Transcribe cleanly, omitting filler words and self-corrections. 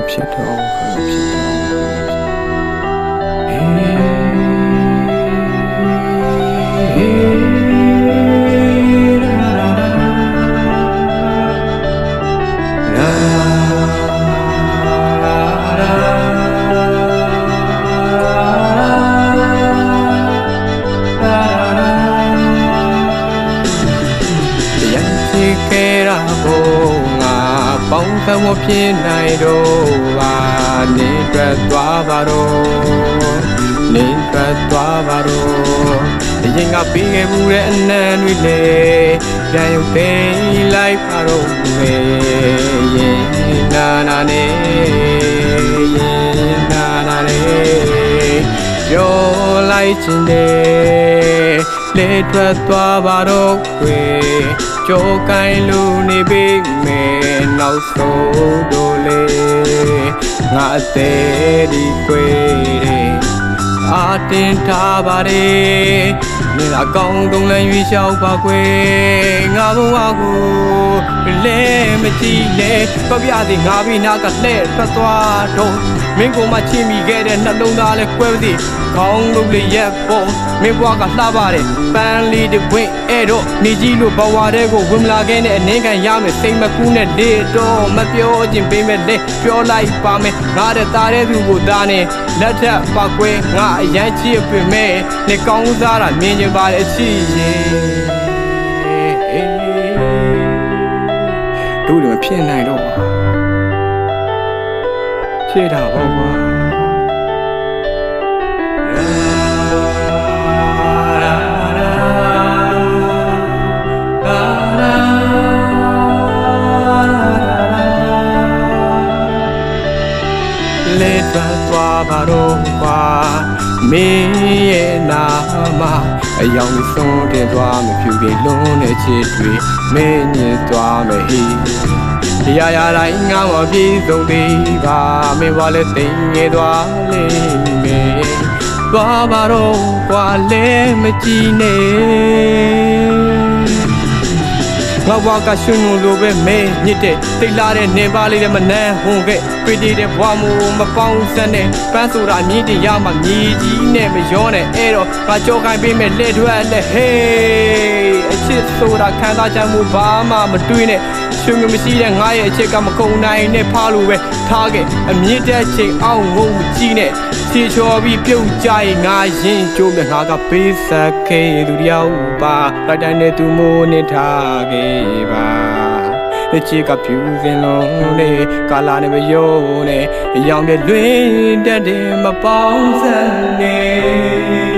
ဖြစ်တော့ပေါင်းသမဖြစ်နိုင်တော့ပါနေထွက်သွားပါတော့နေထွက်သွားပါတော့အရင်ကပြီးခဲ့မှုတဲ့အနံ့တွေလေပြန်ရုပ်သိမ်းလိုက်ပါတော့မေရင်နာနာနေရင်နာနာနေပြောလိုက်ခြင်းနဲ့လေထွက်သွားပါတော့ခွေကြိုးကိုင်းလူနေပြီမေနောက်ဆုံးတို့လေငါအသေးဒီခွေအာတင်ထားပါလေနေလာကောင်းတုံးလန်းရွေးလျှောက်ပါခွေငါဘဝကိုလဲမကြည့်လေပြပြစီငါပြီးနာကလှဲ့ထွက်သွားတော့မင်းကိုမှချစ်မိခဲ့တဲ့နှလုံးသားလဲကွဲပါစီကောင်းလို့လေရက်ပေါ်မင်းဘွားကလှပါတယ်ပန်းလေးတစ်ပွင့်အဲ့တော့နေကြီးလို့ဘဝတဲ့ကိုဝင်မလာခဲ့နဲ့အနေခံရမယ်စိတ်မကူးနဲ့လေတော့မပြောခြင်းပေးမယ်လေပြောလိုက်ပါမယ်ငါတဲ့သားတဲ့သူကိုသားနဲ့လက်ထပ်ပါကွဲငါအရန်ချစ်ပင်မဲ့နေကောင်းစားတာမြင်ကြပါလေချစ်ရဲ့တို့လည်းမဖြစ်နိုင်တော့ချစ်တာပေါ့ကွာလေသွားပါတော့ကွာမင်းရဲ့နာမအယောင်ဆုံးတင်သွားမဖြူတွေလုံးနဲ့ချစ်တွေမင်းညစ်သွားမယ်ဟိတရားရတိုင်းငါမပြေဆုံးသေးပါမင်းဘာလဲသိငယ်သွားလိမ့်မယ်သွားပါတော့ကွာလဲမကြည့်နဲ့ငါဘွားကရှင်လို့ပဲမဲညစ်တဲ့တိတ်လာတဲ့နေပါလေးတဲ့မနှမ်းဟွန်ခဲ့ပြေးတဲ့ဘွားမို့မပေါင်းစက်နဲ့ပန်းဆိုတာမြည်တရားမှမြည်ကြီးနဲ့မရောနဲ့အဲ့တော့ငါကြောခိုင်းပေးမဲ့လက်ထွက်လက်ဟေးအချစ်ဆိုတာခံစားချက်မှုဘာမှမတွေးနဲ့ရှင်မရှိတဲ့ငါရဲ့အချစ်ကမကုန်နိုင်နဲ့ဖားလို့ပဲထားခဲ့အမြင့်တဲ့ချိန်အောင်ငုံကြည့်နဲ့ချီချော်ပြီးပြုတ်ကြရင်ငါရင်ကျိုးမြငါကပေးဆက်ခဲ့သူတယောက်ပါတိုက်တိုင်းနဲ့သူမိုးနေထားခဲ့ပါလက်ချစ်ကပြူစင်လုံးနဲ့ကာလာနဲ့မယိုးနဲ့ရောင်တဲ့လွင်တက်တယ်မပေါင်းစပ်နဲ့